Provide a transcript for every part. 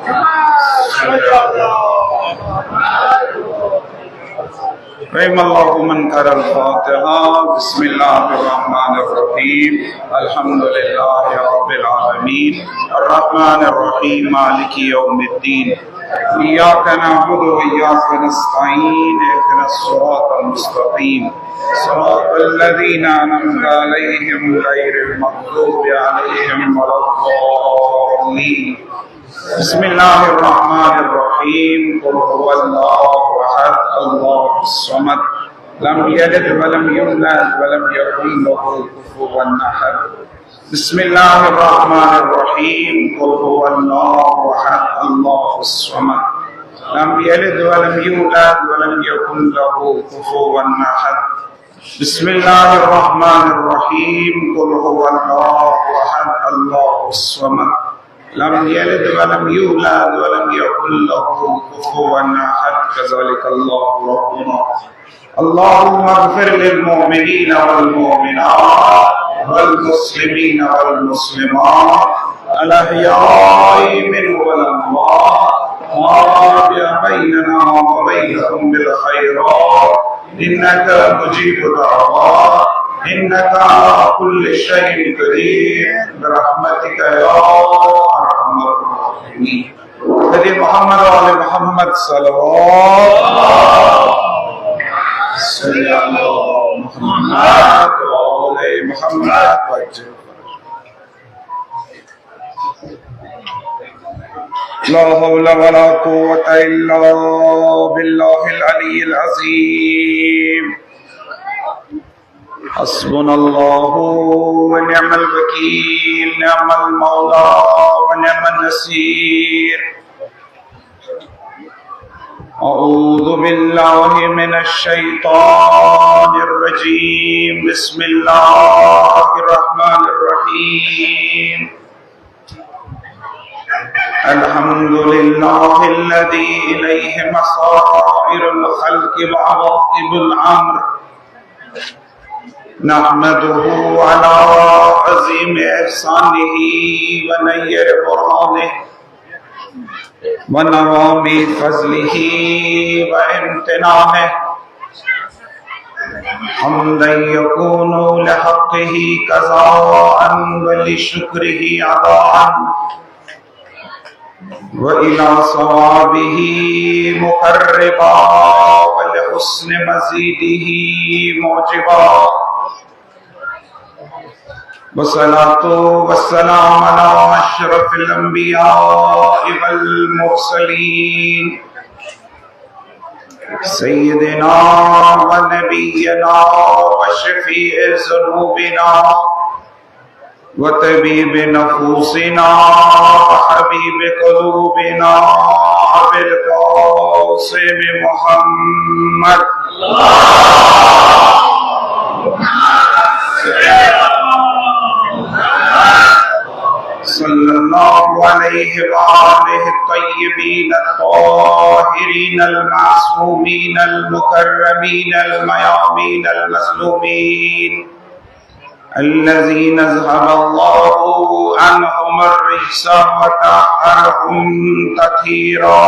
رحم الله من قرأ الفاتحة. بسم الله الرحمن الرحيم. الحمد لله رب العالمين الرحمن الرحيم مالك يوم الدين إياك نعبد وإياك نستعين اهدنا الصراط المستقيم صراط الذين أنعمت عليهم غير المغضوب عليهم ولا الضالين. بسم الله الرحمن الرحيم. قل هو الله أحد الله الصمد لم يلد ولم يولد ولم يكن له كفوا أحد. بسم الله الرحمن الرحيم. قل هو الله أحد الله الصمد لم يلد ولم يولد ولم يكن له كفوا أحد. بسم الله الرحمن الرحيم. قل هو الله أحد الله الصمد لم يلد ولم يولد ولم يكن له كفوا أحد. كذلك الله ربنا. اللهم اغفر للمؤمنين والمؤمنات والمسلمين والمسلمات الأحياء منهم والأموات وتابع بيننا وبينهم بالخيرات إنك مجيب دعوات إنك على كل شيء قدير برحمتك يا أرحم الراحمين. سيدنا محمد وعلى محمد صلوات سيدنا محمد وعلى محمد وجه. لا حول ولا قوة إلا بالله العلي العظيم. حسبنا الله ونعم الوكيل نعم المولى ونعم النصير. أعوذ بالله من الشيطان الرجيم. بسم الله الرحمن الرحيم. الحمد لله الذي إليه مصائر الخلق وعواقب الأمر. نحمده على عظيم إحسانه ونير برهانه ونوام فضله وامتنانه حمدا يكون لحقه قضاء ولشكره أداء وإلى صوابه مقربا ولحسن مزيده موجبا. والصلاة والسلام على أشرف الأنبياء والمرسلين سيدنا ونبينا وشفيع ذنوبنا وطبيب نفوسنا وحبيب قلوبنا أبي القاسم محمد صلى الله عليه وآله الطيبين الطاهرين المعصومين المكرمين الميامين المظلومين الذين اذهب الله عنهم الرجس وطهرهم تطهيرا.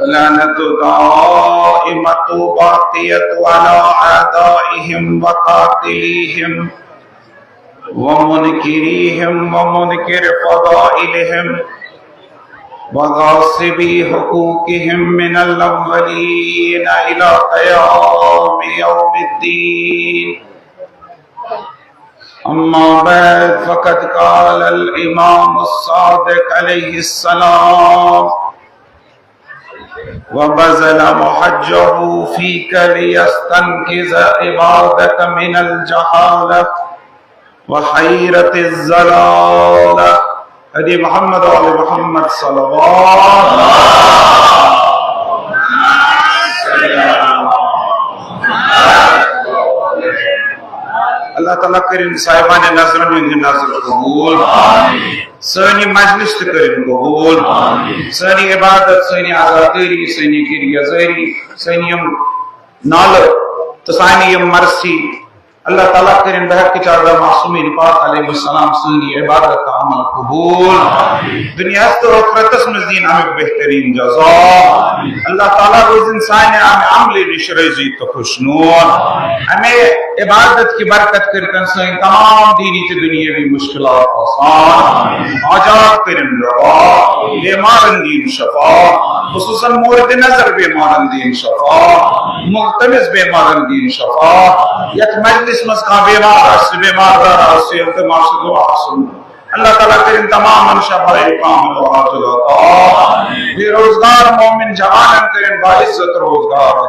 لعنة دائمة باقية على أعدائهم وقاتليهم ومنكريهم ومنكر فضائلهم وغاصبي حقوقهم من الأولين إلى قيام يوم الدين. أما بعد فقد قال الإمام الصادق عليه السلام وبذل محجه فيك ليستنقذ عبادك من الجهالة وحيرة الزلالة. هدي محمد وعلى محمد صلوات. Allah Ta'ala karim sahibane nazran min nazar kabul. Sani majlis karim kabul. Sani ibadat, sani azadiri, sani kiriyazari, sani nal, tasani mercy, अल्लाह ताला करें बहक के चादर मासूमीन पाक अलैहिस्सलाम सुनी इबादत का अमल कबूल दुनिया तो आखिरत में दीन हमें बेहतरीन जज़ा अल्लाह ताला रोज़ इंसान हमें अमल निशरजी तो खुशनूर हमें इबादत की बरकत करके सही तमाम दीनी की दुनियावी मुश्किलात आसान आजाद करें रवा बीमारन दीन शफा खुसूसन मोरद नजर बीमारन दीन शफा मुख्तलिफ बीमारन दीन शफा यत मजलिस मस का बीमार से दुआ सुन अल्लाह ताला करीम तमाम मनशा बेरोजगार मोमिन जवान करें बाइज्जत रोजगार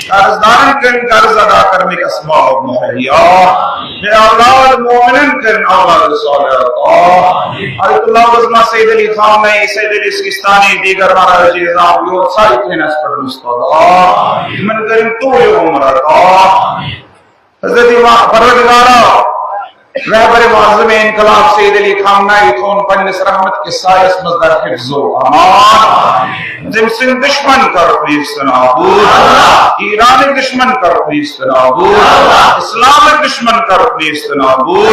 कर्जदार करें कर्ज अदा करने का असबाब मुहैया औलाद मोमिन करें औलाद सालिह अल्लाह वज़ना सैयद अली खान ने सैयद अली सिस्तानी दीगर महाराज निजाम यो सारी क्लिनस पर मुस्तदा मन करें तो उम्र अता हज़रत परवरदिगारा रहबर मुअज़्ज़म इनकलाब सैयद अली खामनाई थोन पन्निस रहमत के सायस मज़दर हिफ्ज़ो अमान जिमसिन दुश्मन कर नाबूद ईरान दुश्मन कर नाबूद इस्लाम दुश्मन कर नाबूद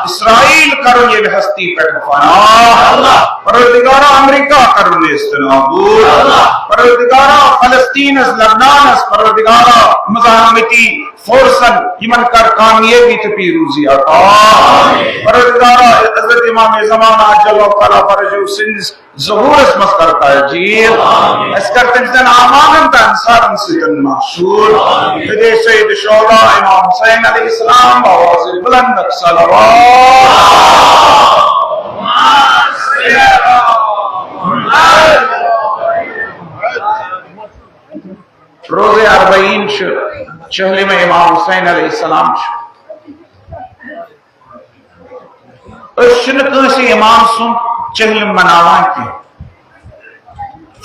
इस्राइल कर ये हस्ती पर फना परवरदिगारा अमेरिका कर नाबूद परवरदिगारा फलस्तीन लबनान परवरदिगारा मुज़ाहमती फोर्सन इमन कर कामयाबी तो पीरूजी अता परवरदिगारा हज़रत इमाम ज़माना जल्लो तआला फरजु सिंध ज़हूर मस करता है जी इस करते हैं आमानन का अंसारन सिदन मशहूर खुदे सैयद शोहदा इमाम हुसैन अलैहिस्सलाम आवाज़ बुलंद रोज़े अरबईन चहले में इमाम हुसैन अलैहिस्सलाम इमाम सुन चहलम मनावान की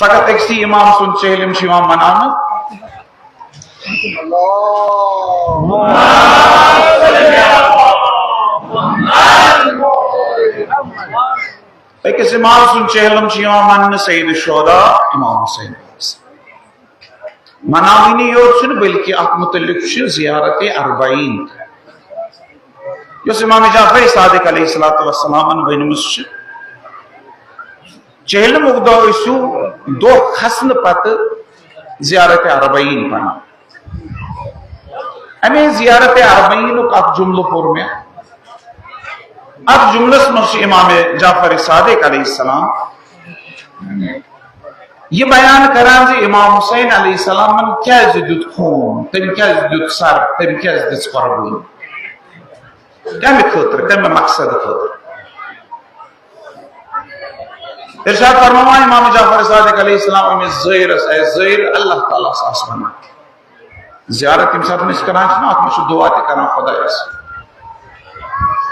फकत एक इमाम सुन चहलम शिवा मनाना एक इमाम सुन चहलम शिवा मन सैयद शुहदा इमाम हुसैन मनाविनी योर बल्कि अत मुतल्लिक ज़ियारत अरबईन इमाम जाफर सादिक अलैहिस्सलातु वस्सलाम वनमुस चहलम उगदो दो खसन पत ज़ियारत अरबईन पना अमे ज़ियारत अरबईन अख जुमलो पुर में अख जुमलस मस इमाम जाफर सादिक अलैहिस्सलाम ये बयान करा इमाम हुसैन अलैहिस्सलाम क्या दित खून तम क्या दित सर तम क्या दित कुर्बानी कम खुतर कम मकसद खुतर इरशाद फरमाया इमाम जाफर सादिक अलैहिस्सलाम में ज़ैर अल्लाह ताला सास बना ज़ियारत के साथ में करान ना आप दुआ ते करना खुदा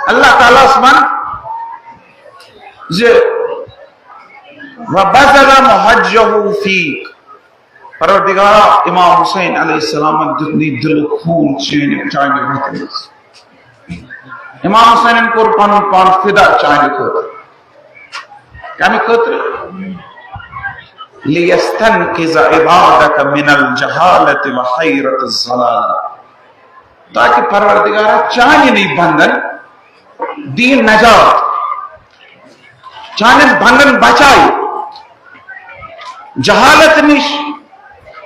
अल्लाह ताला मन जे वबज़ला मुहज्जहु फीक परवरदिगारा इमाम हुसैन अलैहिस्सलाम दुनी दिल खून चैन चांद में इमाम हुसैन को पान फिदा चांद को कमी कोत्र लियस्तनकिज़ इबादक मिनल जहालत व खैरत ज़लाल ताकि परवरदिगारा चांद नहीं बंधन दीन नजात चांद बंधन बचाई जहालत निश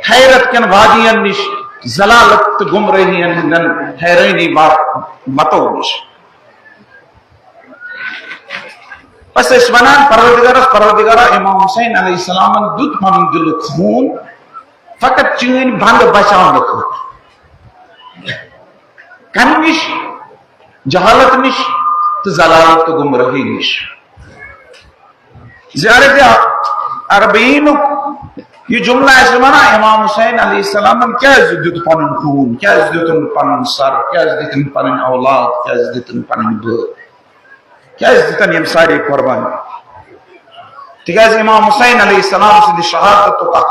हैरत कन वादियन निश जलालत गुमराहियन हंदन हैरानी बात मतो निश बस इस बनान परवरदिगारा इमाम हुसैन अलैहिस्सलाम दुत मन दिल खून फकत चीन बंद बचाव रखो कन निश जहालत निश तो जलालत गुमराही निश ज़ियारत अरबईन ये जुमला ऐसे माना इमाम हुसैन अलैहिस्सलाम क्या दित पन खून क्या दित पन सर क्या दित पन औलाद क्या दित पन बो क्या दित यम सारे कुर्बान तिकाज इमाम हुसैन अलैहिस्सलाम से शहादत का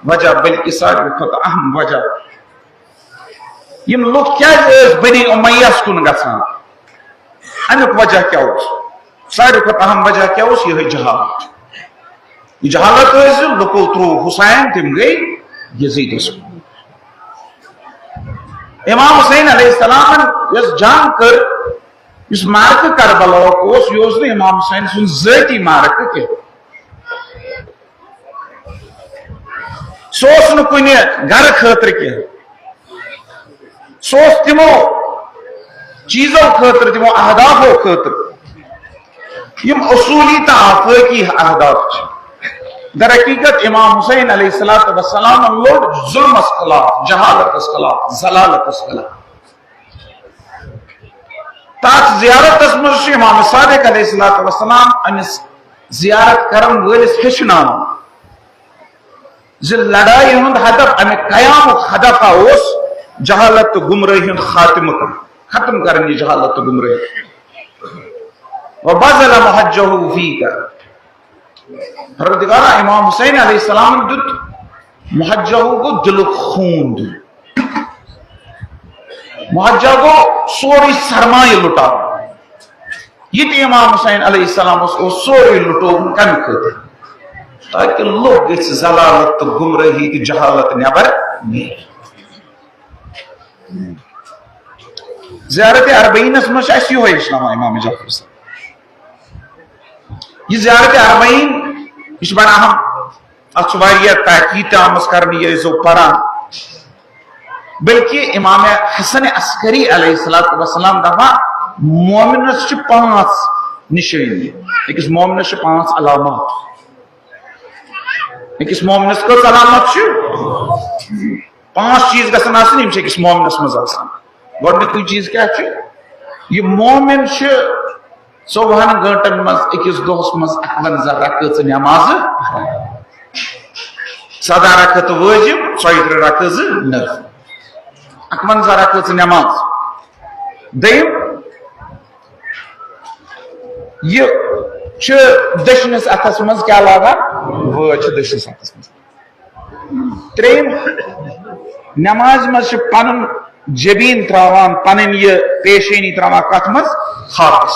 वजह बल्कि सारे खुद अहम वजह यम लोग क्या बनी उमैया कुन गसान अमुक वजह क्या सारे खुद अहम वजह क्या यह जहालत जहालत लुको थ्रू हुसैन तम गई यजीद इमाम हुसैन अलैहिस्सलाम यस जान कर इस मार्क करबला कोस योस ने इमाम हुसैन सुन ज़ाती मार्क के सोस न कुने घर खतर के सोस तिमो चीजों खतर तिमो अहदाफो खतर यम उसूली ता आफाकी अहदाफ दर हकीकत इमाम हुसैन अलैहिस्सलाम लोड जुल्म खिलाफ जहालत खिलाफ जलालत खिलाफ ताक जियारत मज इमाम सादिक अलैहिस्सलाम अनिस जियारत करन वलिस हेचनान ज लड़ाई हुंद हदफ अमे कयाम हदफ ओस जहालत गुमराही खातिम खत्म करनी जहालत गुमराही व बज़ल मुहज्जहु फीका परवरदिगार इमाम हुसैन अलैहिस्सलाम दुत मुहज्जहु को दिल खून मुहज्जा को सोरी सरमाए लुटा ये इमाम हुसैन अलैहिस्सलाम सोरी लुटो कम खतर ताकि लोग इस जलालत गुमराही की जहालत नबर ज़ियारत अरबईनस मज इस्लाम इमाम जाफर साहब ये ज़ियारत अरबईन इस बड़ा हम अचवारिया ताकीद आमस करनी ये जो परा बल्कि इमाम हसन अस्करी अलैहिस्सलाम दफा मोमिनस च 5 निशानी एक मोमिनस च 5 अलामत एक मोमिनस को अलामत 5 चीज गसन आसन यम एक मोमिनस मज आसान गोडनिकु चीज क्या छ ये मोमिन छ 24 घंटन मज एकस दोहस मज 51 रकात नमाज सदा रकात वाजिब 40 रकात नफल 51 रकात नमाज दयम ये छ दशनस अथस मज क्या लागा वो छ दशनस अथस मज त्रेम नमाज मज पन जबीन त्रावान पन ये पेशेनी त्रावा कथ मज खाकस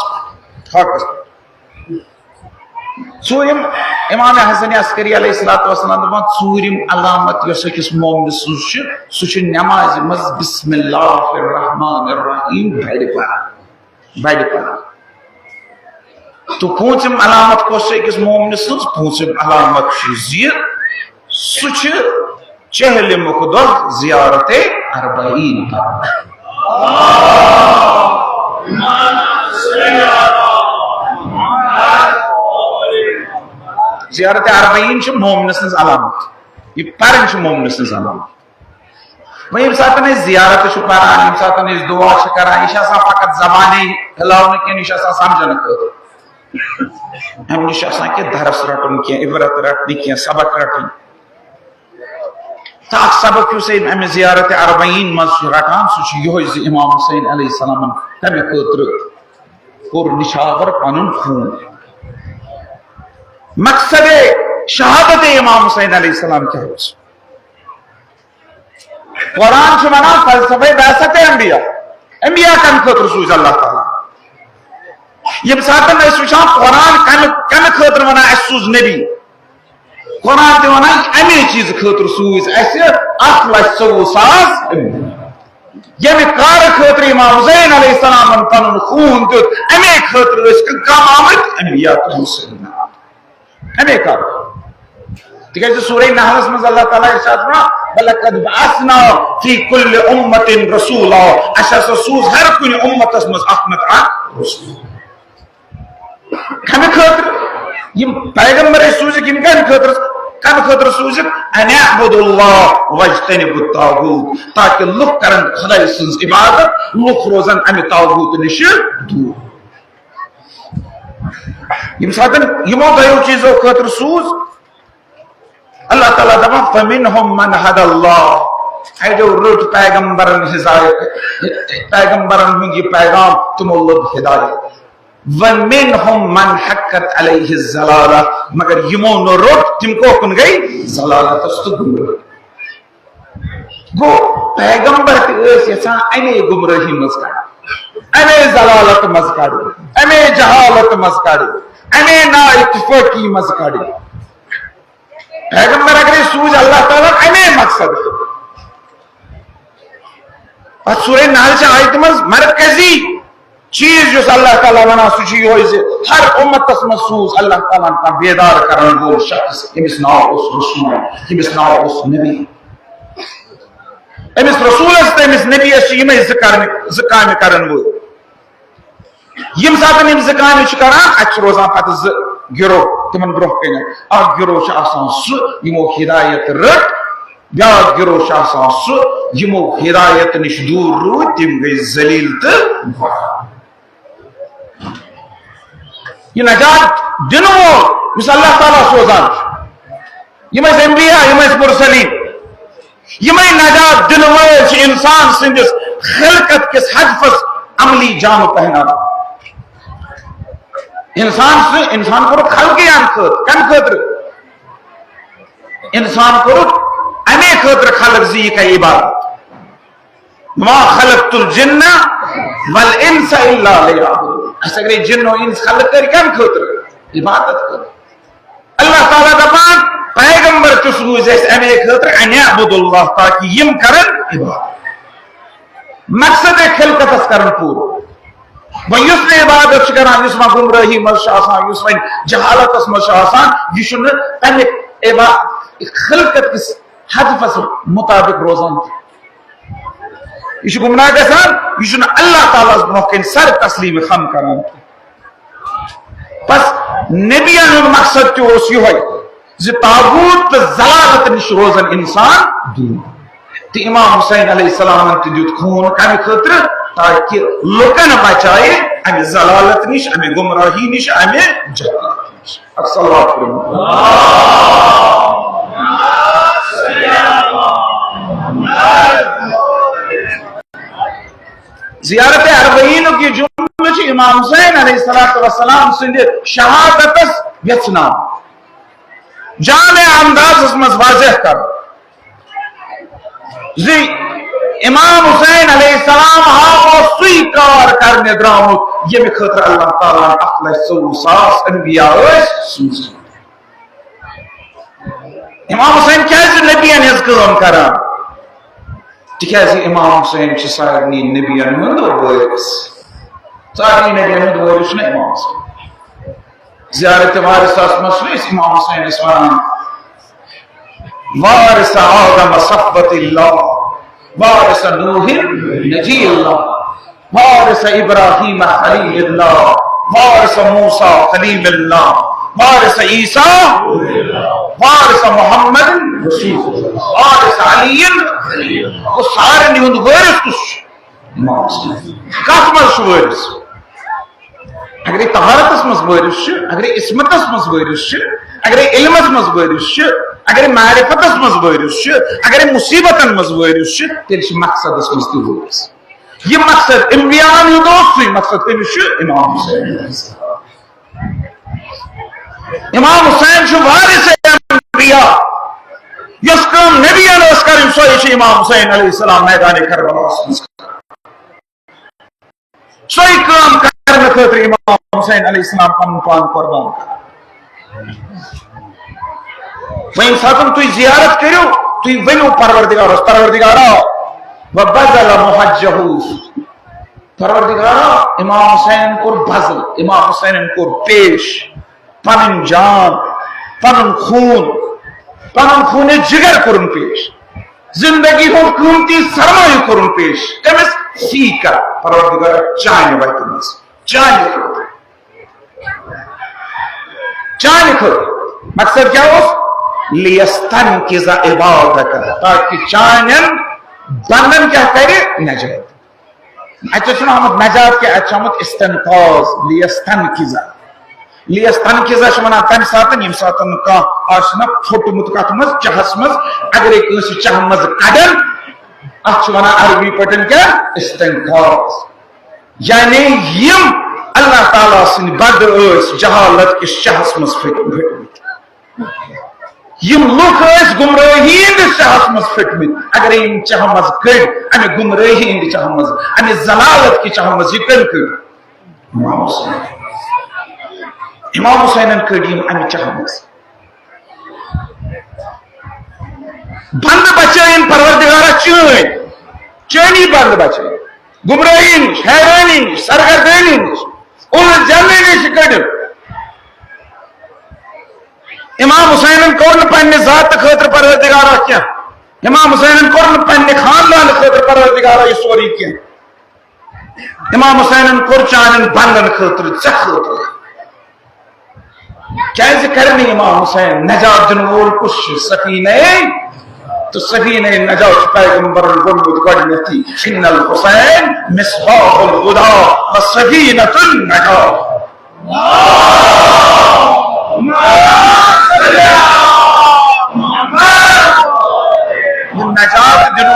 सूरिम इमाम हसन अस्करी अलैहिस्सलाम सूरिम अलामत यस मोमिन सुच नमाज मज बिस्मिल्लाहिर रहमानिर रहीम बड़ पढ़ा तो पूंचम अलामत कोस मोमिन पूंचम अलामत सुच चहल मुकदर जियारत अरबईन जियारत अरबईन मोमिन अलामत ये परन मोमिन अलामत वह यम सात जियारत पान यम सात दुआ करान यह फकत जबान हिलावन कह यह समझन खतर अम नश दरस रटन कह इबरत रटन कह सबक रटन तो सबक अमे जियारत अरबईन मज रटान सह इमाम हुसैन अलैहिस्सलाम तमे खतर कोर निशावर पन खून मकसद शहादत इमाम हुसैन अलैहिस्सलाम क्या कुरान वन फलसफे बैसत अंबिया कम खतर सूज अल्लाह ताला यम सात वुचान कुरान कम खतर वन सूज नबी कुरान ते वन अमे चीज खतर सूज 1,24,000 यमे कार खतर इमाम हुसैन अलैहिस्सलाम पन खून दित अमे खतर कम आमत अंबिया अमे कर तिकज सूरह नहल मज अल्लाह ताला इरशाद फरमा बलकद बअसना फी कुल्लि उम्मतिन रसूला अशस सूज हर कुन उम्मतस मज अहमद रसूल कम खतर यम पैगंबर सूज किम कम खतर सूज अनअबुदुल्लाह वज्तनिबुत तागूत ताकि लुक करन खुदा सन्ज इबादत लुक रोजन अमे तागूत निश दूर यम सातन यमो दयो चीजों खतर सूज अल्लाह ताला दपा फमिनहुम मन हदल्लाह जो रुट पैगंबरन हिदायत पैगंबरन हुंद ये पैगाम तुमो लोग हिदायत वमिनहुम मन हक्कत अलैहि ज़लाला मगर यमो न रुट तिमको कुन गई ज़लालत गो पैगंबर यसा अमे गुमराही मज अमे ज़लालत मज अमे जहालत मज अमे ना इत्तफाकी मज पैगंबर अगर सूज अल्लाह ताला अमे मकसद सूरह नाल से आयत मज मरकजी चीज जो अल्लाह ताला वना सुची हो इसे हर उम्मत महसूस अल्लाह ताला का बेदार करन वो शख्स इमिस नाव उस रसूल इमिस नाव उस नबी इमिस रसूल से इमिस नबी से यम ज़काम करन वो यम सातन यम ज़काम छ करान अच रोजान पत गिरो तिमन ब्रोह कन अ गिरो छ आसान सु यमो हिदायत रट ब्या गिरो छ आसान सु यमो हिदायत निश दूर रू तिम गई जलील त ये नजात दिन वो मिस अल्लाह ताला सोजान यम अंबिया यम मुरसलीन यम नजात दिन वो इंसान सिंदिस खिलकत किस हदफस अमली जाम पहना इंसान को खलके कन खतर इंसान को अमे खतर खलक जी का इबादत मा खलकतुल जिन्ना वल इंसा इल्ला लियअबुदून अगर जिन्नो इंस खलक कर कन खतर इबादत कर अल्लाह ताला दपान पैगंबर तुसू जैसे अमे खतर अन अबुदुल्लाह ताकि यम करन इबादत मकसद खिलकत करन पूरा वह इबादत करान इस गुमराही मज वन जहालत मज यह खिलकत किस हदफस मुताबिक रोजान यह गुमराह गसान यह अल्लाह ताला ब्रोह कन सर तस्लीम खम करान बस नबियन हुंद मकसद तोस यह ताबूत तो जलालत निश रोजन इंसान दूर तो इमाम हुसैन अलैहिस्सलाम दुत खून कम खतर ताकि लुकन बचाए अमे जलालत निश अमे गुमराही निश अमे जहालत निश ज़ियारत अरबईन की जुम्मे इमाम हुसैन अलैहिस्सलाम सिंध शहादतस यचना जामे अंदाज़ मज वाज़ेह कर इमाम हुसैन अलैहिस्सलाम हा स्वीकार करने द्रामुत ये खतर अल्लाह ताला अखल सास अनबिया इमाम हुसैन क्या नबियन हज काम करान तिकाज इमाम हुसैन सारनी नबियन हुंद वारिस सारनी नबियन हुंद वारिस न इमाम हुसैन ज़ियारत वारिसस मसलिस इमाम हुसैन वनान वारिस आदम सफ़वतिल्लाह वारिस नूह नजील्लाह वारिस इब्राहीम खलीलुल्लाह वारिस मूसा कलीमुल्लाह वारिस ईसा वारिस मोहम्मद रसूलुल्लाह वारिस अली वो सारे निहुंद वारिस कुछ कथ मज वारिस अगर तहारतस मज वारिस अगर इस्मतस मज वारिस अगर इल्मस मज वारिस अगर मारिफतस मज वारिस अगर मुसीबतन मज वारिस तेल मकसदस मज तु वारिस ये मकसद अंबियान हुंद ओस मकसद तमिस इमाम हुसैन इमाम हुसैन वारिस अंबिया यस काम नबियन ओस करन सो इमाम हुसैन अलैहिस्सलाम मैदान करबला सोई काम करने खतर इमाम हुसैन अलैहिस्सलाम पन पान कुर्बान वहीं सातन तुई जियारत करो तुई वनो परवरदिगारा वबदल मुहज्जहु परवरदिगारा इमाम हुसैन को बज़ल इमाम हुसैन को पेश पन जान पन खून जिगर कुरन पेश जिंदगी हो कीमती सरमाय कुरन पेश कमिस सीका परवरदिगार चान वतनस चान मकसद क्या हो लियस्तन किजा इबादत ताकि चानन बंधन क्या करे नजात अच्छा नजात के अच्छा इस्तनकाज लियस्तन किजा वना तम सातन यम सातन का आशना फोटमुत कथ मज चहस मज अगर कंस चह मज कड़न अच वना अरबी पटन क्या इस्तनकाज यानी यम अल्लाह ताला सिन बद जहालत किस चहस मज फटमित यम लुक गुमराही चहस मज फटमित अगर इन चह मज कड़ अमे गुमराही चह मज अमे जलालत की चह मज यह कन कड़ इमाम हुसैन कड़ अमे चह मज बंद बचाइन परवरदिगारा चैनी बंद बचे गुमराही निश हैरानी निश सरगर्दानी निश उलझने निश कड़ इमाम हुसैन कोर पे जात खतर परवरदिगारा क्या इमाम हुसैन कोर पे खानदान खतर परवरदिगारा यह सोरी क्या इमाम हुसैन कोर चान बंदन खतर खतर क्या करनी इमाम हुसैन नजात दिन वोल कुछ सफीने तो सफीने नजात पैगंबर गोडनती इन्नल हुसैन मिसबाहुल हुदा व सफीनतुन नजात नजात दिन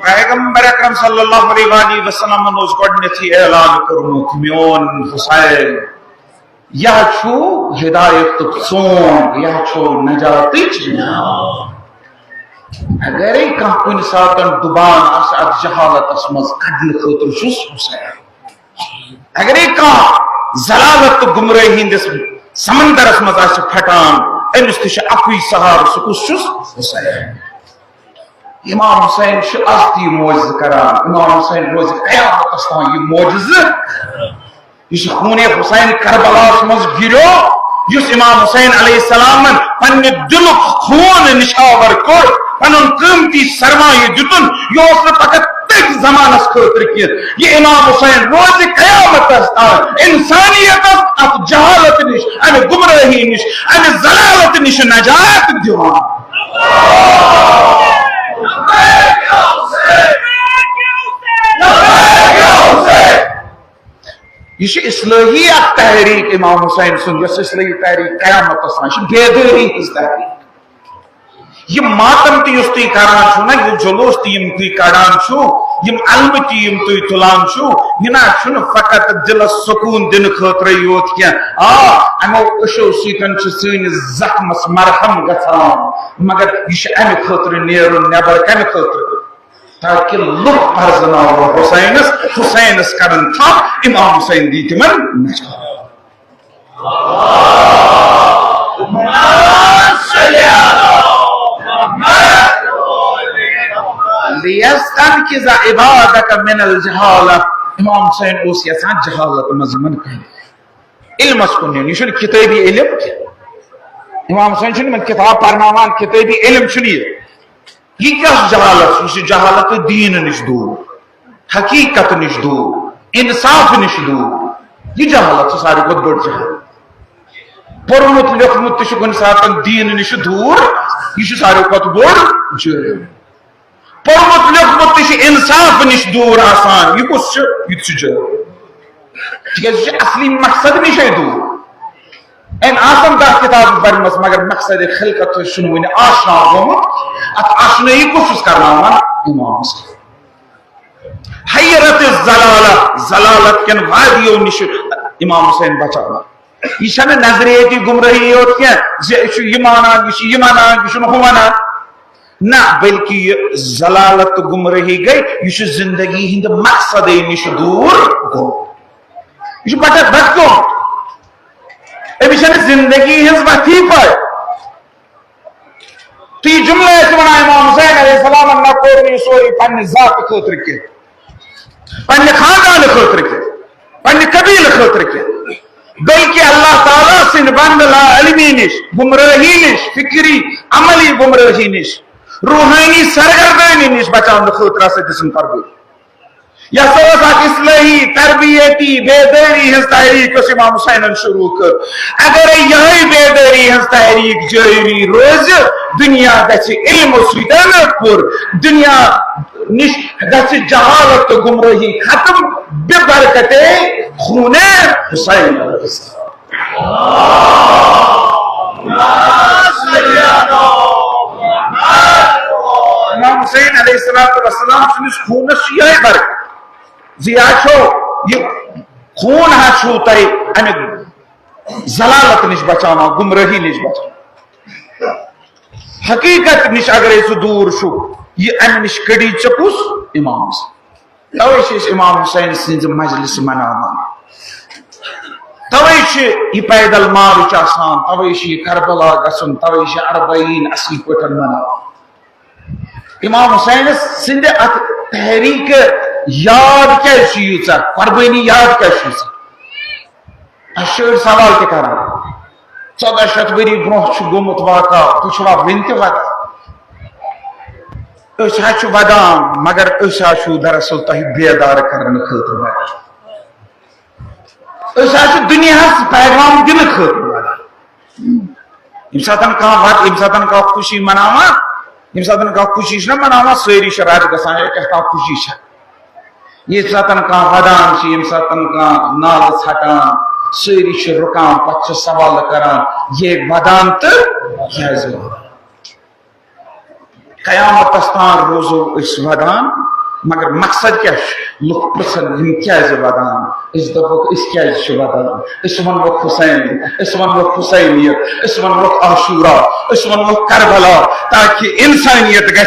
पैगंबर अकरम सल्लल्लाहु अलैहि वसल्लम ने उस गोडनथी ऐलान करमुत मियोन हुसैन यह छु हिदायत सोन यह छु नजातिच अगर कह कुन सातन दुबान अत जहालत मज कदल खतर छुस हुसैन अगर कह जलालत गुमराही हिंदिस समंदरस मज फटान अमिस तु अकुई सहार सकुस छुस हुसैन इमाम हुसैन अजती मोज करान इमाम हुसैन रोज कयामत तान यह मोजज खूने हुसैन करबलास मज गिरो इमाम हुसैन अलैहिस्सलाम पन्ने दिल खून निशावर कोर पनुन कीमती सरमाये दितुन यह पकत तक जमानस खतर कि यह इमाम हुसैन रोज कयामत तान इंसानियत अत जहालत निश अमे गुमराही निश अमे जलालत निश नजात दिवान यह इस्लाही तहरीक इमाम हुसैन सुन इस्लाही तहरीक कयामत बेदारी हज तहरीक यह मातम तुम करान ना यह जुलूस तुम कड़ान अलम तुम तुलान यह ना फकत दिलस सुकून दिन खतर योत क्या अमो अशो सन जख्मस मरहम गसान मगर यह अमे खतर नेरुन नबर कम खतर ताकि लुक पर्जन हुसैनस हुसैनस करन था इमाम हुसैन दी तिमन लियस्तनकिज़ इबादक मिनल जहाला इमाम हुसैन उस यसान जहालत मजमन कह इल्मस कुन यह किताबी इल्म इमाम हुसैन मन किताब पढ़नावान किताबी इल्म यह क्या जहालत यह जहालत दीन निश दूर हकीकत निश दूर इंसाफ निश दूर यह जहालत सारी खुद बड़ जहालत पोर्मुत लिखमुत कुन सात दीन निश दूर यह सारी खुद बड़ जुर्म पोर्मुत लिखमुत इंसाफ निश दूर आसान यह कुछ असली मकसद निश दूर इन आसम दह किताब बर्मस मगर मकसद खिलकत वन आशना गोमुत अत आशनाई कुछ करनावान इमाम हैरत जलाला जलालत कन वादियों निश इमाम हुसैन बचावा यह नजरियती गुमराही योत क्या यह माना ना बल्कि जलालत गुमराही गई यह जिंदगी हिंद मकसद निश दूर गो यह भटको जिंदगी हज वथी पाए तो यह जुमला वन इमाम हुसैन अलैहिस्सलाम न कोर सोरी पन्ने जात खतर के पन्ने खानदान खतर के पन्ने कबील खतर के बल्कि अल्लाह ताला सिन बंद ला इल्मी निश गुमराही निश फिक्री अमली गुमराही निश रूहानी सरगर्दानी निश बचान खतर से जिस्म तरबीयत यह इस्लाही तरबियती बेदारी हज तहरीक इमाम हुसैन शुरू कर अगर यह बेदारी हज तहरीक जारी रोज दुनिया इल्म पुर दुनिया निश जहालत गुमराही खत्म बेबरकते खून हुसैन। इमाम हुसैन अलैहिस्सलाम सुनिस खूनस ये बरकत जिया छो ये खून हाशु तय अमिक जलालत निश बचाना गुमराही निश बचाना हकीकत निश अगर सह दूर छु ये अम निश कड़ी चकुस इमाम तवे इमाम हुसैन सिंज मजलिस मनावान तवे यह पैदल मार्च आसान तवे यह करबला गसन तवे अरबईन असल पे मनावान इमाम हुसैन सिंध अत तहरीक याद क्या कुर्बानी याद क्या शर सवाल तक 1400 वरी ब्रोह गोमुत वाका तुवा वन तक वदान मगर दरअसल तह बेदार करने खतर वदान दुनिया पैगाम दिन खतर वदान यम सात कह खुशी मनावा यम सात कह खुशी मनावा सारी रात गसान क्या खुशी ये सात कह वदान यम सात कह नाल छटान सारी रुकान पे सवाल करान ये वदान तो कयामत तान रोजो वदान मगर मकसद क्या लुक पृछन क्या वदान दपोक क्या वदान वनवक हुसैन वनवक हुसैनियत वनवक आशूरा वनवक करबला ताकि इंसानियत गि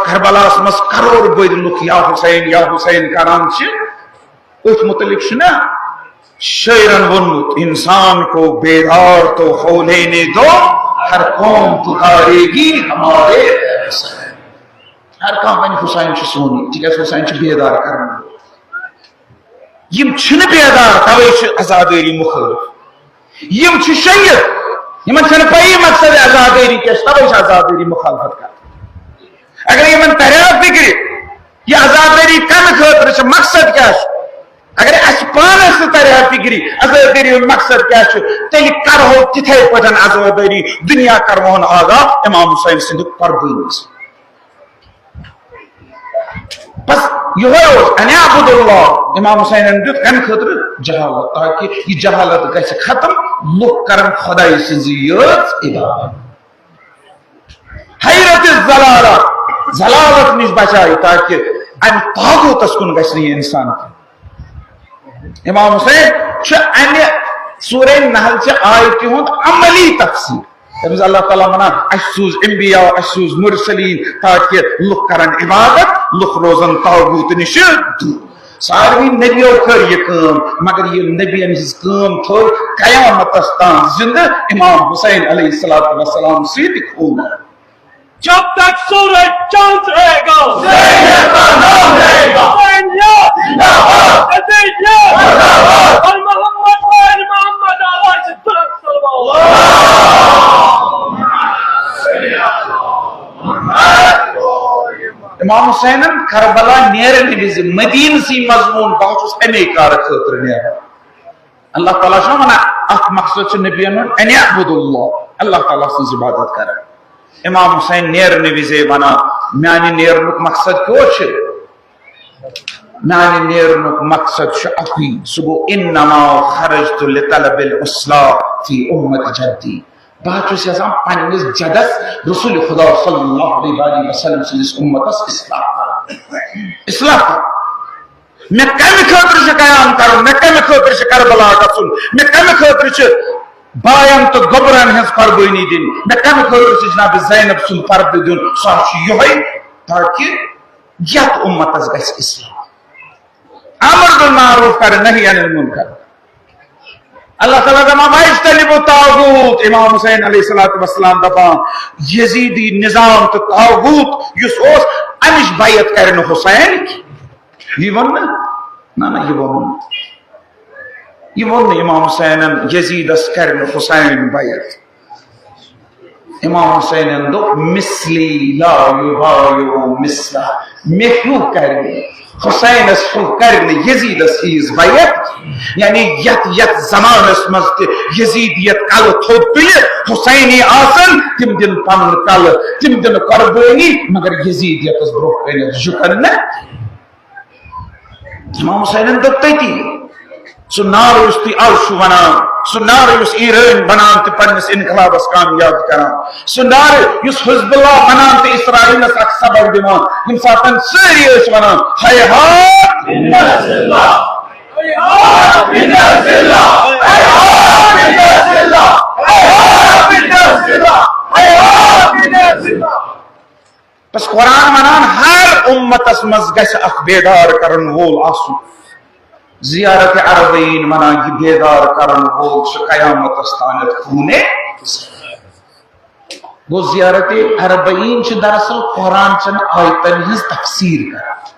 करबलास मज करोड़ बद लुक या हुसैन करान उस मुतलिक शायरन वोनमुत इंसान को बेदार तो हो लेने दो हर कौम पुकारेगी हमारे हर कौम बन हुसैन सोनी ठीक हुसैन बेदार कर बेदार तवे आजादी मुखालिफ यम शहीद इन पई मकसद आजादी क्या तवे आजादी मुखालफत कर अगर इन तरह फिक्र यह आजादी कम खतर मकसद क्या अगर अस पानस तरह फिक्री आजादी मकसद क्या तेल करो तिथे पे आजादी दुनिया करवोन आगा इमाम हुसैन सिंध कुर्बानी बस ये इमाम हुसैन दुत कम खतर जहालत ताकि यह जहालत ग खत्म लुक कर खुदा सज हैरत जलालत निश बचाई ताकि अम तागूतस कुन ग इंसान इमाम हुसैन अमे सूरह नहल आयत अमली तफसीर अल्लाह ताला वना सूज अंबिया सूज मुरसलीन ताकि लुक करन इबादत लुक रोजन तागूत निश दूर सारी नबियों कर यह काम मगर ये नबियन हिज काम थो कयामत तान जिंदा इमाम हुसैन अलैहिस्सलाम से खून जब तक सूरज चांद रहेगा हुसैन का नाम रहेगा और मोहम्मद इमाम हुसैन करबला नेरन विज मदीन सी मजमून बहुत अमे कार खतर नेर अल्लाह ताला वना अख मकसद नबियन अन अबुदुल्लाह अल्लाह ताला सज इबादत कर इमाम हुसैन नेरन विजे वना मानी नेरनुक मकसद क्यों मानी नेरनुक मकसद अखी सुगो इन्नमा खरजतु लितलबिल इस्लाह फी उम्मत जद्दी बहुत पन्निस जदस रसूल खुदा सल्लल्लाहु अलैहि वसल्लम सिस उम्मतस इस्लाह मे कम खतर कयाम कर मे कम खतर करबला गसुन मे कम खतर बायन तो गोबरन हज कुर्बानी दिन मे कम खतर जनाब ज़ैनब सुन पर्द दिन सह यही ताकि यत उम्मतस गस इस्लाह अमर बिल मारूफ कर नही अनिल मुनकर अल्लाह ताला दमा वाइस्तलिबु तागूत इमाम हुसैन अलैहिस्सलाम दपान यजीदी निजाम तो तागूत युस ओस अमिश बैत करन हुसैन ये वन ना ये वन इमाम हुसैन यजीदस करन हुसैन बैत इमाम हुसैन दो मिस्ली ला युबायु मिस्ला मेहू करन हुसैन करन यजीदस हीज बैत यानी यत जमानस मज यजीदियत कल थोद तुल हुसैनी आसन तिम दिन पन कल तिम दिन कुर्बानी मगर यजीदियत ब्रोह कन झुकन न Imam Hussain dottati. So nar yusti arshu banan. So nar yus Iran banan te pannis inqilabas kamyab karan. So nar yus Hizbullah banan te Israel nas aksabar diman. Yim satan serious banan. Hayhat min Nasrillah. Hayhat min Nasrillah. Hayhat min Nasrillah. Hayhat min Nasrillah. Hayhat min Nasrillah. Bas Quran manan har ummatas maz gais akh bedar karan wol asu. Ziyarat Arbain manan ki bedar karan wol shu qiyamat astanat khune. Go ziyarat Arbain ch darasal Quran chan ayatan his tafsir kar.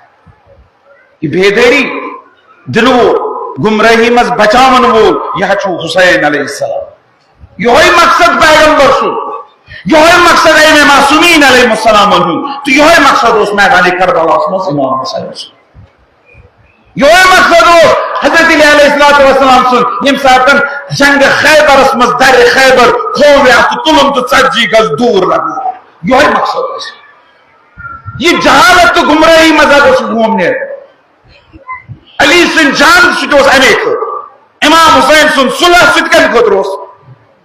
Ye bedari dilu gumrahi maz bachawan wol yah chu Hussain alayhi salam. Yoy maqsad paygambar shu. यही मकसद है मैं मासूमीन अलैहिस्सलाम हूं तो यही मकसद उस मैदान करबला में इमाम हुसैन यही मकसद हो हजरत अली अलैहिस्सलाम सुन यम सातन जंग खैबर में दर खैबर खोवे तो तुलम तो सज्जी गज दूर लगो यही मकसद है ये जहालत तो गुमराही मजाक उस घूमने अली सुन जान सुटोस अनेक इमाम हुसैन सुन सुलह सुटकन खतरोस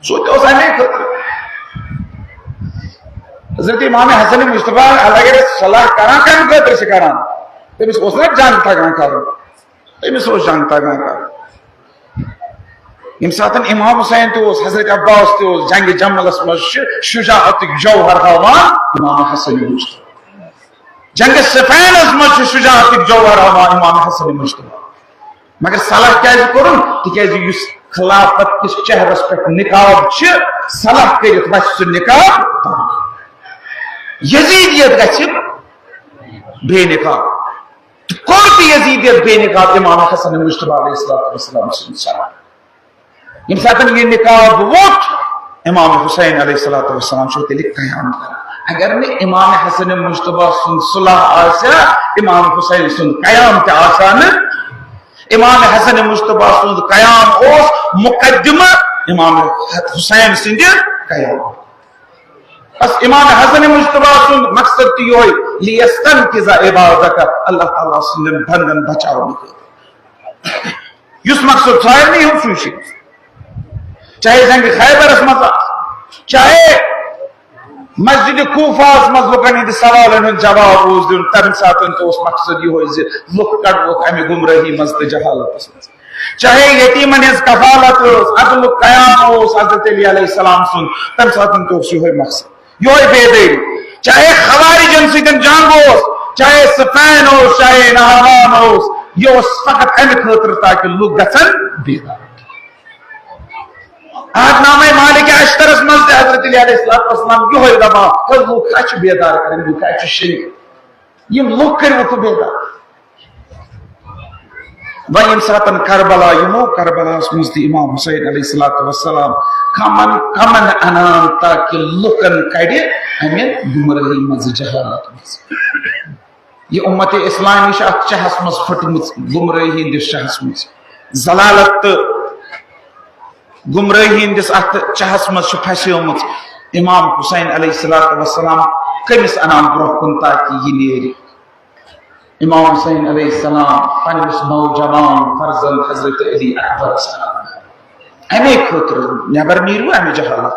सुटोस अनेक हजरत इमाम हसन मुस्तफा अलग सलाह करा कम कर से करा तमिस ओस न जानता गा कर तमिस ओस जानता गा कर इम सातन इमाम हुसैन तो हजरत अब्बास तो जंग जमलस में शुजाअत जौहर हवा इमाम हसन मुस्तफा जंग सिफैन में शुजाअत जौहर हवा इमाम हसन मुस्तफा मगर सलाह क्या करूं तिकाज युस खिलाफत किस चेहरस पे निकाब छ सलाह करित बस निकाब यजीदियत गछ बेनिकाब कोर यजीदियत बेनिकाब इमाम हसन मुस्तफा अलैहिस्सलाम सलाम यम सातन ये निकाब वोट इमाम हुसैन अलैहिस्सलाम छो तिल कयाम करा अगर ने इमाम हसन मुस्तफा सुन सुलह आसा इमाम हुसैन सुन कयाम ते आसान इमाम हसन मुस्तफा सुन कयाम ओस मुकद्दमा इमाम हुसैन सिंध कयाम बस इमाम हसन मुस्तफा सुन मकसद तो यो लियस्तन किजा इबादत अल्लाह ताला सुन बंदन बचाओ युस मकसद सायर नहीं हो सुशी चाहे जंग खैबर मज चाहे मस्जिद कूफा मज लुकन हिंद सवालन जवाब रोज दिन तम सातन तो उस मकसद यो लुक कड़ो अमे गुमराही मज तो जहालत चाहे यतीमन हिंद कफालत अदल कयाम हजरत अली अलैहिस्सलाम सुन तम सातन तो यो मकसद यो बेदरी चाहे खवारिजन सिदन जंग हो चाहे सफैन हो चाहे नहवान हो यो फकत अम खतर ताकि लोग गसन बेदार आज नामे मालिक अशतरस मज हजरत अली अलैहिस्सलाम यो दबा लोग कच बेदार करें लोग कच शरीक यम लोग कर वो बेदार वयम सातन करबला यमो करबला मुस्ती इमाम हुसैन अलैहिस्सलाम कमन कमन अनान ताकि लुकन कड़े हमें गुमराही मज जहालत मज ये उम्मत इस्लामी चहस मज फटमुत गुमराही दिस चहस मज जलालत गुमराही दिस चहस मज फसोमुत इमाम हुसैन अलैहिस्सलाम कमिस अनान ब्रोह कुन ताकि ये नेरी इमाम हुसैन अलैहिस्सलाम पन्निस नौजवान फर्जंद हजरत अली अकबर अमे खतर नबर नीरू अमे जहालत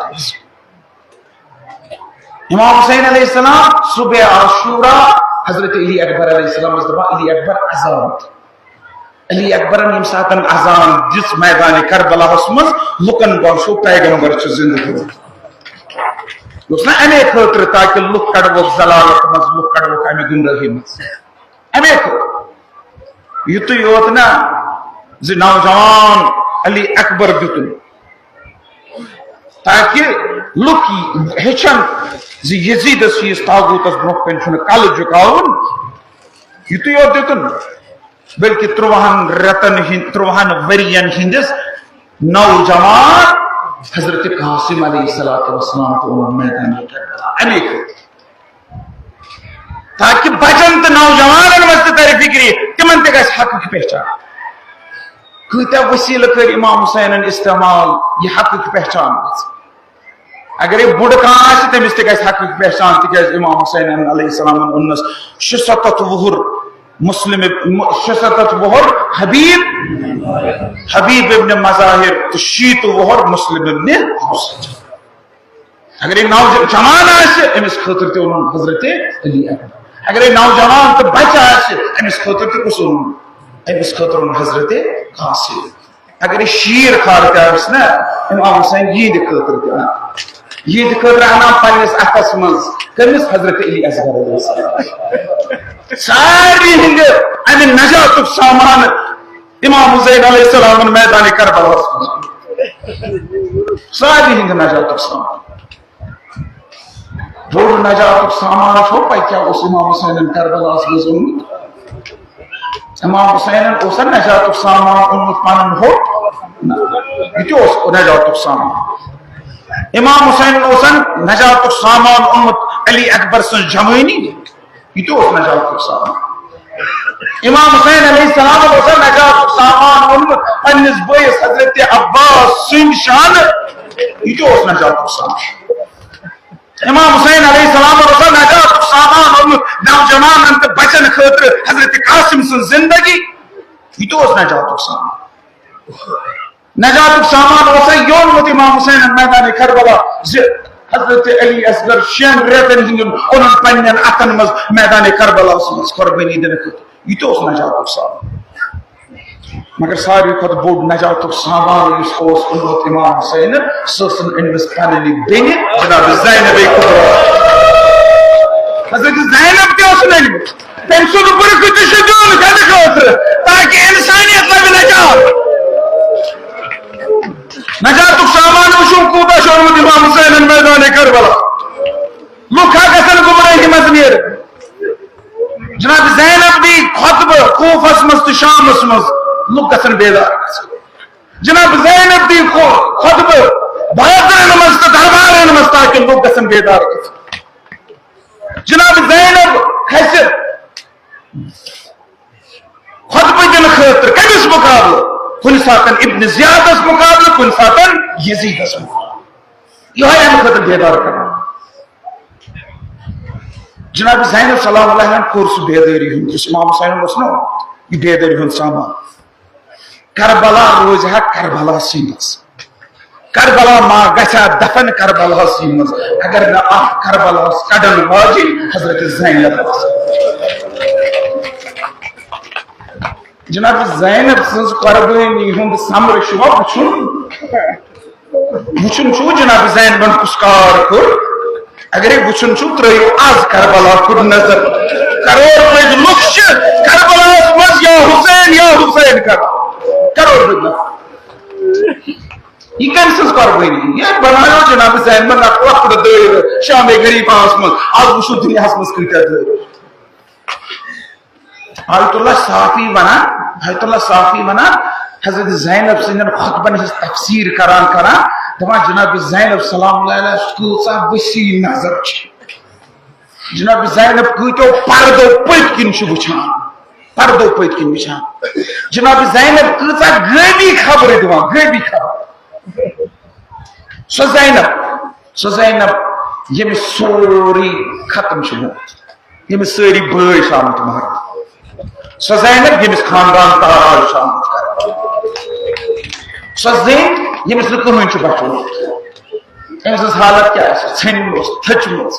इमाम हुसैन अलैहिस्सलाम सुबह आशूरा हजरत अली अकबर अलैहिस्सलाम अली अकबर अली अकबर यम सातन अजान जिस मैदान करबला मज लुकन बशो पैगंबर जिंदगी अमे खतर ताकि लुक कड़वो जलालत मज लुक कड़वो अमे गुमराही मज अमे युत योत ना नौजवान अली अकबर दुतन ताकि लुक हेचन यजीदस तागूतस ब्रोह कन कल झुकावन युत योत दुतन बल्कि 53 वरियन हिंदिस नौजवान हजरत कासिम अलैहिस्सलाम तो मैदान अमे ताकि बचन तो नौजवान मज तर फिक्री तिमन तक हक की पहचान कत्या वसील कर इमाम हुसैन इस्तेमाल यह हक की पहचान अगर बुड़ कह तमिस तक हक की पहचान तिक इमाम हुसैन अलैहिस्सलाम उन्नस 67 वुहर Muslim Shasatat Wohor Habib ibn Mazahir to Sheet Wohor Muslim ibn Hussein. Agar ye naujawan aise emis khatir te unon Hazrat Ali Akbar. Agar ye naujawan te bacha aise emis khatir te kusun emis khatir unon Hazrat Qasim. Agar ye sheer khar te aise na Imam Hussein ye de khatir te ana ye de khatir ana pannis atas maz kemis Hazrat Ali Asghar alayhi salam. Sari hinge ani najat saman Imam Hussein alayhi salam मैदान Karbala सारी Hind najat saman Bor najat saman ho pai kya us Imam Hussein Karbala mazun Imam Hussein usan najat saman ummut panan ho itu us najat saman Imam Hussein usan najat saman ummut Ali Akbar sun jamaini itu us najat saman Imam Hussein alayhi salam usan najat saman ummut annis boys Hazrat Abbas sun shan itu us najat saman Imam Hussein alayhi salam usan najat saman ummut naujawan ant bachan khatir Hazrat Qasim sun zindagi itu us najat saman najat saman usan yon mut Imam Hussein मैदान Karbala Hazrat Ali Asghar shan reten hingum onan panyan atan maz मैदान Karbala us qurbani din itu us najat saman Magar sari khod bod najat saman us os ummut Imam Hussein sosan invis paneli beni Janab Zainab Kubra Hazrat Zainab ke us nahi pensul upar kuch shedul gane khatir taki insaniyat la bhi najat saman ushum kuda shurmut Imam Hussein मैदान Karbala lukha gasan gumrahi mazmir Janab Zainab di khutba Kufas mast Shams mast luk gasan bedar Janab Zainab di khutba Badr mast darbar mast ki luk gasan bedar Janab Zainab khasir khutba din khatir kamis muqabla kun satan Ibn Ziyad as muqabla kun satan Yazid as muqabla yoy am khatir bedar karna Janab Zainab sallallahu alaihi wasallam course bedari hun Imam Hussein wasno ye bedari hun saman Karbala roz ha Karbala sinas Karbala ma gacha dafan Karbala sinas agar na Karbala kadan waji Hazrat Zainab Janab Zainab since Karbala hun samr shwa buchun chu Janab Zainab ban puskar kur agar ek buchun chu trai az Karbala kur nazar karor mein luksh Karbala maz ya Hussein kar karor bidna ikan sus karbani ye banayo Janab Zainab ban akwa de sham e garib asmas az bushu dunya asmas krita de Ayatullah Safi bana Hazrat Zainab sinner khutban his tafsir karan Tama Janab Zainab salam alaihi school sa wisi nazar Janab Zainab kuito pardo poitkin shubuchan Janab Zainab kuita gaibi khabar diwa gaibi khabar So Zainab yemi sori khatam shubu yemi sori boy shamat mahar So Zainab yemi khandan taraj shamat kar So Zain yemis lukumun chu bachu emis halat kya hai chenmus thachmus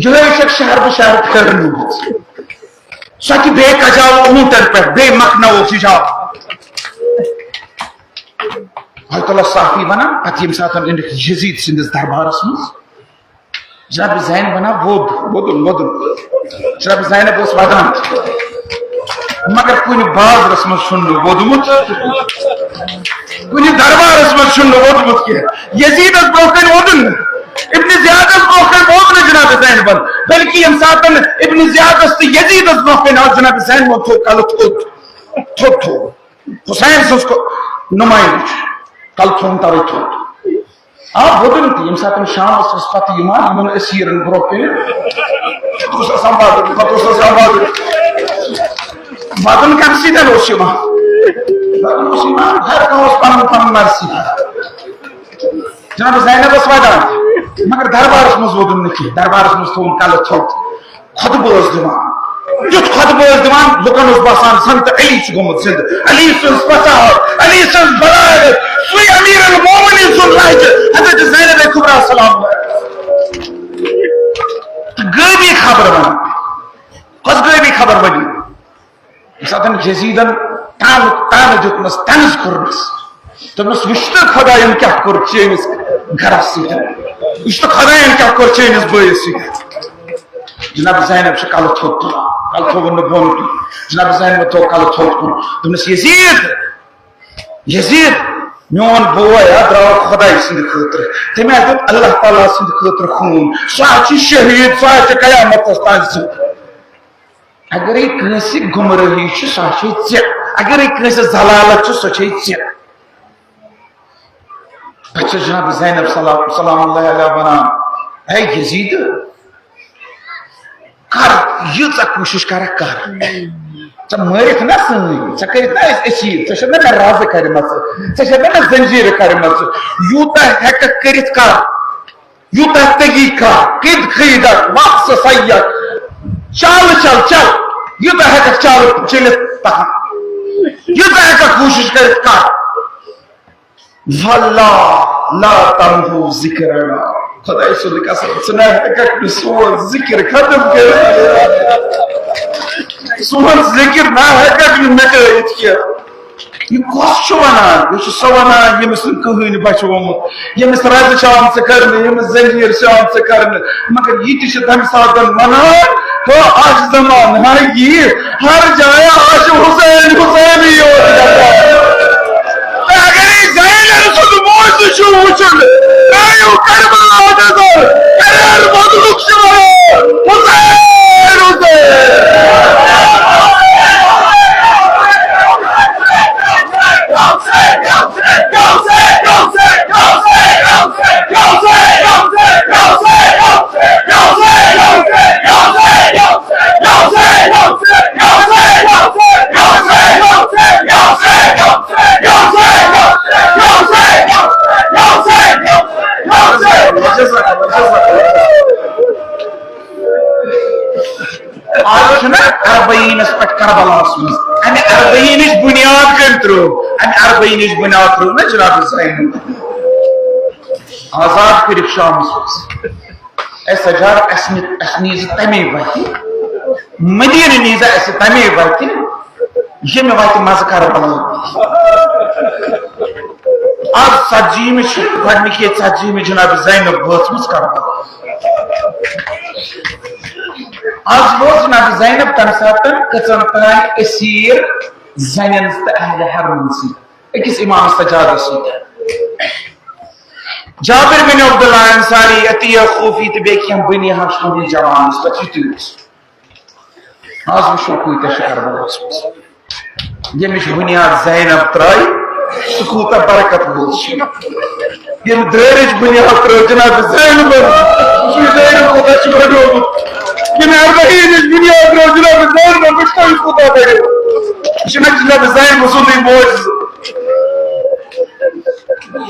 Joe shak shahar be shahar karnu Saki be kajao utar pe be makna o sijao Ayatollah Safi bana atim satan in Yazid sindes darbar asmus Janab Zain bana bodun Janab Zain bos badan Magar kuni baaz rasmat sunno bodumut kuni darbar rasmat sunno bodumut ki Yazid has broken odun Ibn Ziyad has broken odun Janab Zain ban balki hum satan Ibn Ziyad has Yazid has broken aur Janab Zain mo thok Hussain usko numayind kal thon tawe thok aap bodun ti hum satan sham usfati iman amon asir broken tusa sambad Badun kapsi da loshima har kaos pan marsi Janab Zainab aswada magar darbar musbudun niki darbar musthum kal thot खुतबह Diwan youth खुतबह दिवान लुकन बसान संत अली गोमुत जिंद अली सुन फसाहत अली सुन बलागत सुई अमीर अल मोमिनीन सुन राज हजरत ज़ैनब कुबरा सलाम गैबी खबर one कस गैबी खबर बनी साथन यजीदन तान दितमस तंज कर्मस तमस विश्व खुदायन क्या कर चेनिस घरस सत विश्व खुदायन क्या कर चेनिस बयस सत जनाब ज़ैनब से कल थोक कल थोवन बोन जनाब ज़ैनब थो कल थोक तुमस यजीद मोन बोय द्राव खुदाई सिंद खतर तमे दित अल्लाह ताला सिंद खतर खून सह शहीद सह कयामत ताज अगर कसी गुमराही सह चे अगर कस जलालत सह चे बच्चे जनाब ज़ैनब सलाम वनान ऐ यजीद कर यीचा कोशिश कर मरित ना सन कर अचीव ना राज कर जंजीर कर यूत हेक कर यूत तगी कर खरीदक वक्त सैयक चल चल चल यूत हेक चल चलित तहन यूत हेक कोशिश कर वल्लाह ला तमहु जिक्रना खुदा सुन कसम सुना हेक सोन जिक्र खत्म कर सोन जिक्र ना हेक नकरित किया ये कस वनान ये सह वनान यमिस कहन बचोमुत यमिस रज आम कर यमिस जंजीर आम कर मगर यह तम सात वनान तो आज जमान हर जाए आज हुसैन हुसैन वुचन अरबईनस पे करबलास अमे अरबईन बुनियाद कम त्रो अमे अरबईन बुनियाद त्रो ना जनाब ज़ैनब आजाद कर शामस सजाद नीज तमे वत मदीन नीज तमे वत यम वत मज करबला आज सजीम गडनिक सजीम जनाब ज़ैनब वचम करबला आज रोज जनाब ज़ैनब तम सात कचन तान असीर जन तो अहल हरमन सकिस इमाम सजाद जाबिर बिन अब्दुल्लाह अंसारी अतिया खूफी तो बेम बनी हशमी जवान आज वो कूत करबलास यमिश बुनियाद ज़ैनब त्राई सह कूत बरकत वोल दरिच बुनियाद त्रो जनाब ज़ैनब बड़ोमुत अरबईन बुनियाद त्रो जनाब ज़ैनब कूता बड़ो जनाब ज़ैनब सुन मोज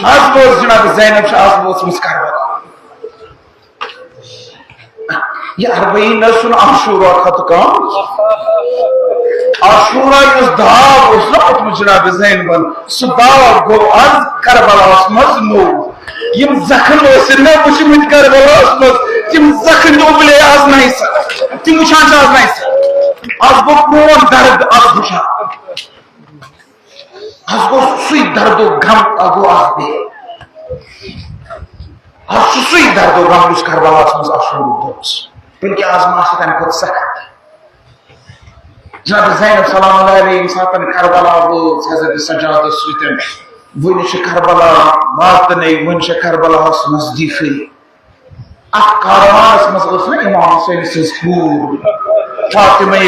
आज बोस जनाब ज़ैनब आज वोचमस करबला यह अरबईन सुन आशूरा खत कम आशूरा दाव ना जनाब ज़ैनबन सह दाव गो आज करबलास मज नो यम जखन ना वुचमत करबलास मज तम जखन उबले आज ना तम वुचान आज ना आज गो कौन दर्द आज वुचान आज गो सु दर्दो गम गो आज बे आज सु दर्दो गम उस करबलास मज आशूर दोस बल्कि आज मास तम खुद सख्त जनाब ज़ैनब सलाम अलैहि सातन करबला वो हजरत सजाद सुतन वन करबला वातने वन करबला नजदीक कारवानस मज ना इमाम हुसैन सूर फातिमा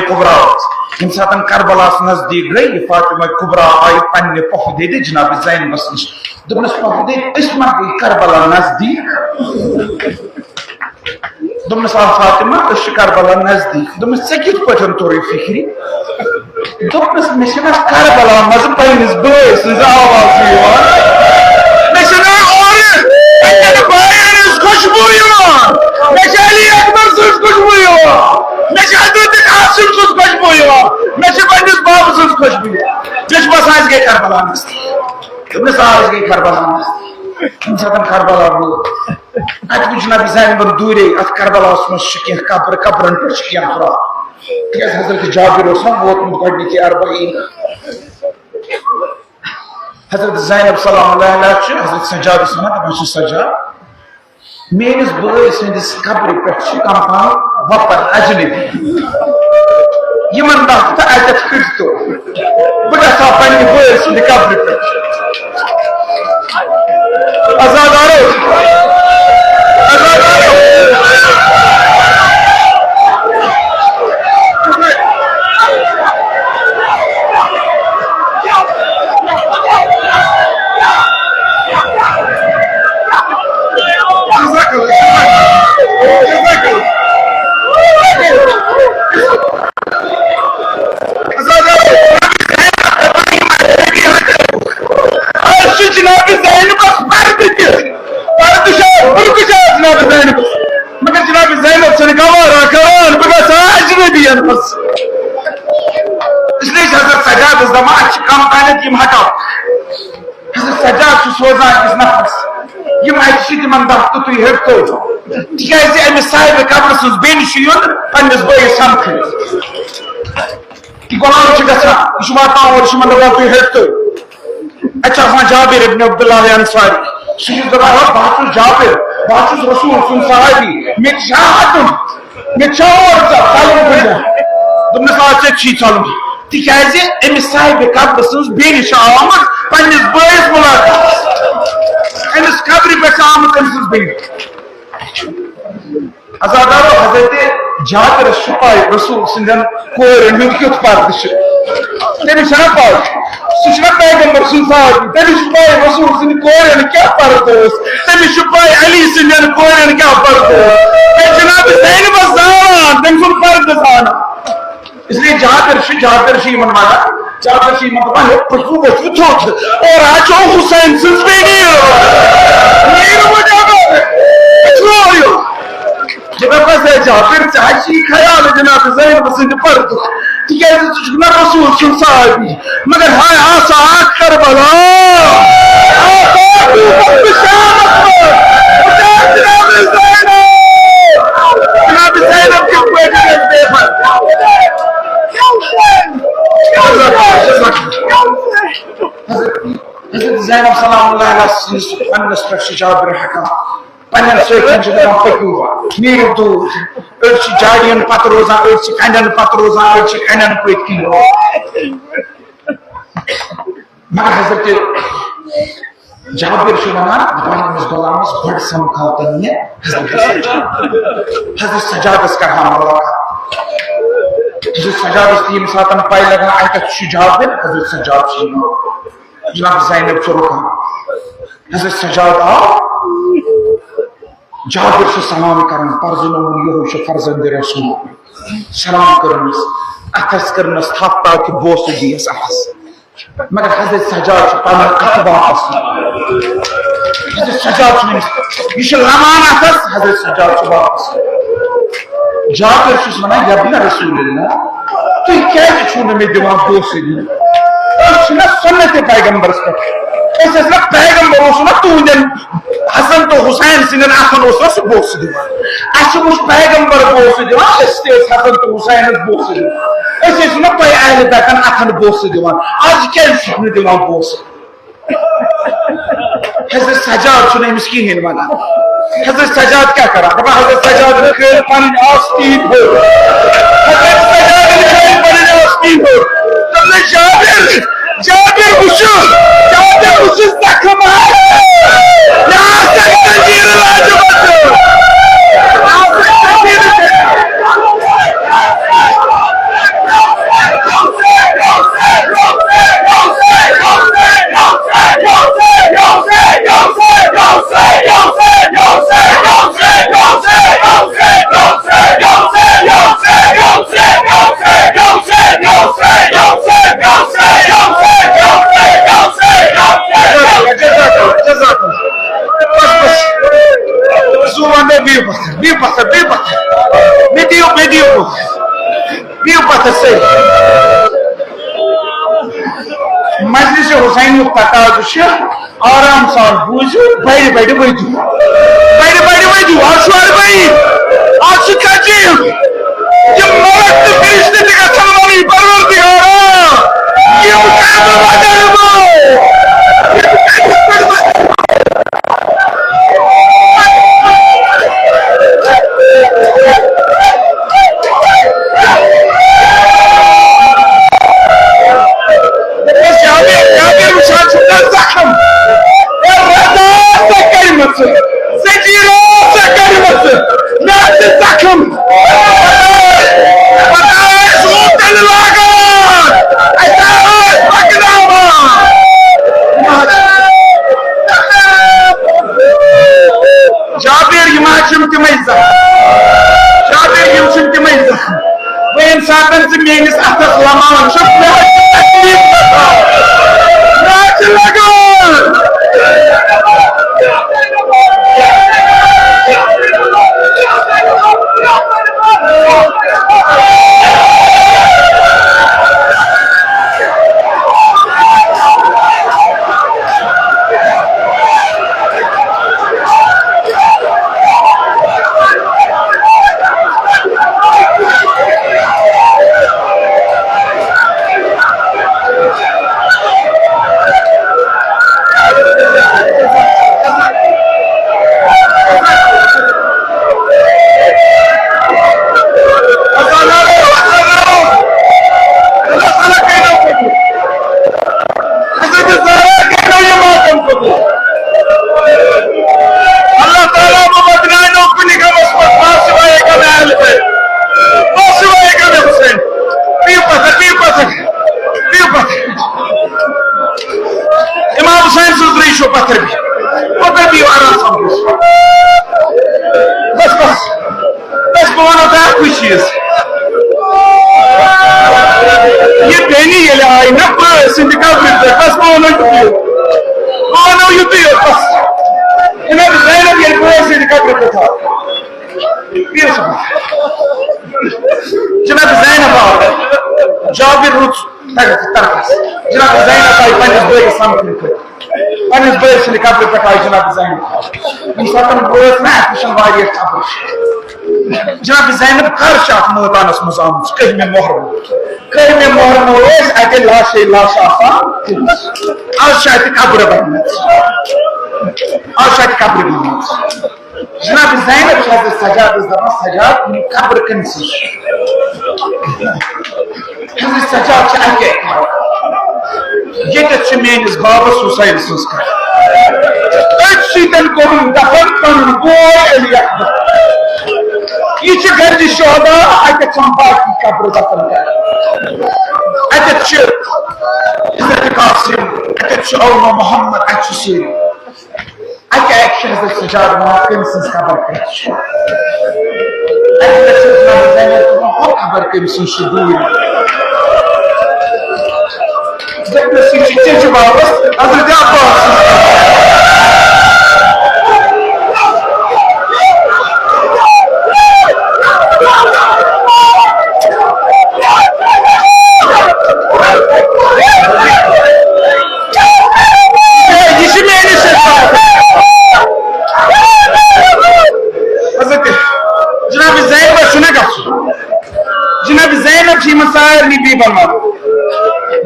कुबरा यम सातन करबलास नजदीक गई फातिमा कुबरा आई पन्ने पहुदे जनाब ज़ैनबस नश दोपनस पहुदे इसमा गई करबला नजदीक दोपनस फातिमा करबला नजदीक दोपनस से कित पटन तोरी फिक्री दोपनस मेशना करबला मज पनिस बस आवाज मेशना और खुशबू मेशलिया मैं हजरत कासिम खुश खुशबू मैं पंडित बाबू सुन खुशबू मे बस गई करबला दोपस आज गई करबला करबला वो अत जनाब जैनबन दूरे अत करबला मह कब्र कब्रन पे खुरा तक हजरत जाबिर वोतमुत गडनिक अरबईन हजरत जैनब सलाम हजरत सज्जाद वन सज्जाद मेस बस सदिस कब्र पे कम वपर अजनबी यमन दह अत खिटतो बह गसा पे बस कब्र पे आजादारो मगर जनाब जैनब से गवारा करान बस अजनबियन मस इसलिए हजरत सज्जाद दमा कम तानत यम हटाओ हजरत सज्जाद सोजान अकिस नफरस यम तिमन दह तो तुम हटो तिकाज अमिस साहिब कब्र सज बेन युन पन्निस बयस समखन गुलाम गसान यह वातान और दपान तुम हटो अच्छा जाबिर इब्न अब्दुल्लाह अंसारी सह दपान बह जाबिर बह रसूल सुन सहाबी मे हटन मे और दोपस आज चलुन तिकाज अमिस साहिब कब्र सज बेन आमत पन्निस बयस मुलाकात अमिस कब्र पे आमत अम सज बेन अजादारो हजरत जाबिर पाई रसूल सिंदन कोरन क्युत पर्द तमिस पाई सह पैगंबर सुन साहबी तमिस पाई रसूल सिंद कोरन क्या पर्द तमिस पाई अली सिंदन कोरन क्या पर्द जनाब जैनबस जान तम सुन पर्द जान इसलिए जाबिर वन वन जाबिर दपान पटू बचू थोत और आज हुसैन सिंस वीडियो जाबिर चाची ख्याल जनाब जैनब सिंद पर्द तिकाज ना रसूल सुन साहबी मगर हाय आसा करबला जनाब जैनब के बेटे बेफर हजरत जैनब सलाम पन्नस पे जाबिर हकान पन्न सतन पकू नीर दूर जाड़ियन पत रोजान कंडन पत रोजान कंडन पत किन मगर हजरत जाबिर वन दपान गुलामस बड़ समखा तन हजरत सज्जादस कर मुलाकात हजरत सज्जादस यम सात पाई लगान अत जाबिर हजरत सज्जाद जनाब जैनब रुकान हजरत सज्जाद आओ जाबिर सलाम कर पर्जन यो फर्जंद रसूल सलाम करनस अथस करनस थप ताकि बोस दियस अथस मगर हजरत सज्जाद पन कथ वापस हजरत सज्जाद यह लमान अथस हजरत सज्जाद वापस जाबिर वन यबन रसूलुल्लाह तुम क्या मे दिवान बोस दिन सुन्नत पैगंबरस पे पैगंबर तुंद हसन तो हुसैन सिंदन अथन सह बोस दिवान वुच पैगंबर बोस दिवान हसन तो हुसैन बोस दिवान पे अहल बैतन अथन बोस दिवान आज क्या दिवान बोस हजरत सज्जाद अमिस कहें वन हजरत सज्जाद क्या करा हजरत सज्जाद पन आस्तीन हो हजरत सज्जाद पन आस्तीन हो जाबिर जख्म Be से मजलिस हुसैन तकाज आराम सान बूझू बड़ी बड़ी वजू बड़ी बड़ी वजू आशुआर भाई आशु कजी ये मौत फरिश्ते का सलामी परवरदिगारा ये मुकाबला वाजब मेनिस अथस लमान जनाब ज़ैनब जाबिर रुच तरफस जनाब ज़ैनब आई पन्निस बॉयस सामने पन्निस बॉयस से कब्र पे आई जनाब ज़ैनब इंसान बॉयस ना एक्शन वारियत कब्र जनाब ज़ैनब कर शाफ मोतानस मुजाम कहीं में मोहर रोज अते लाश आसा आज शायद कब्र बनना जनाब ज़ैनब हज़रत सजाद ज़मान सजाद कब्र कंसी हज़रत सजाद चाहिए ये तो मेनिस बाबस हुसैन संस्कार अक्षितन को हम दफन पन बोल अली अकबर ये घर जी शोहदा अते चंपा की कब्र दफन कर अते हज़रत कासिम अते औनो मोहम्मद अते सीरी अते हज़रत सजाद माफिन संस्कार कर खबर कंसी दूर वापस हज़रत अब्बास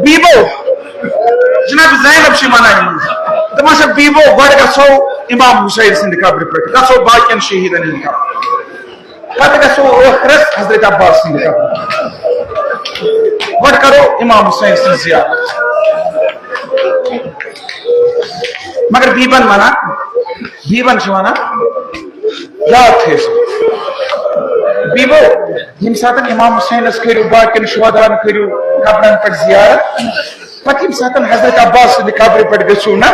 बीबो जनाब ज़ैनब मना दपान बीबो गो गो इमाम हुसैन सिंद कब्र पे गो बाकियन शहीदन हिंद कब्र पे गो ٲखरस हज़रत अब्बास सिंद कब्र गो करो इमाम हुसैन सिंद ज़ियारत मगर बीबन वना याद थे बीबो यम सात इमाम हुसैनस करू बाकियन शुहदान करू कब्रन पे ज़ियारत पत यम सात हज़रत अब्बास सिंद कब्र पे गो ना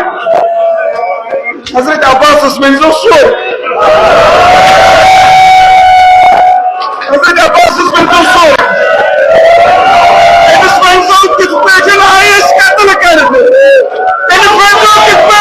हज़रत अब्बास मंजो सो हज़रत अब्बास मंजो सो इस मंजो किस पे जनाइस कत्ल कर दे इन मंजो किस पे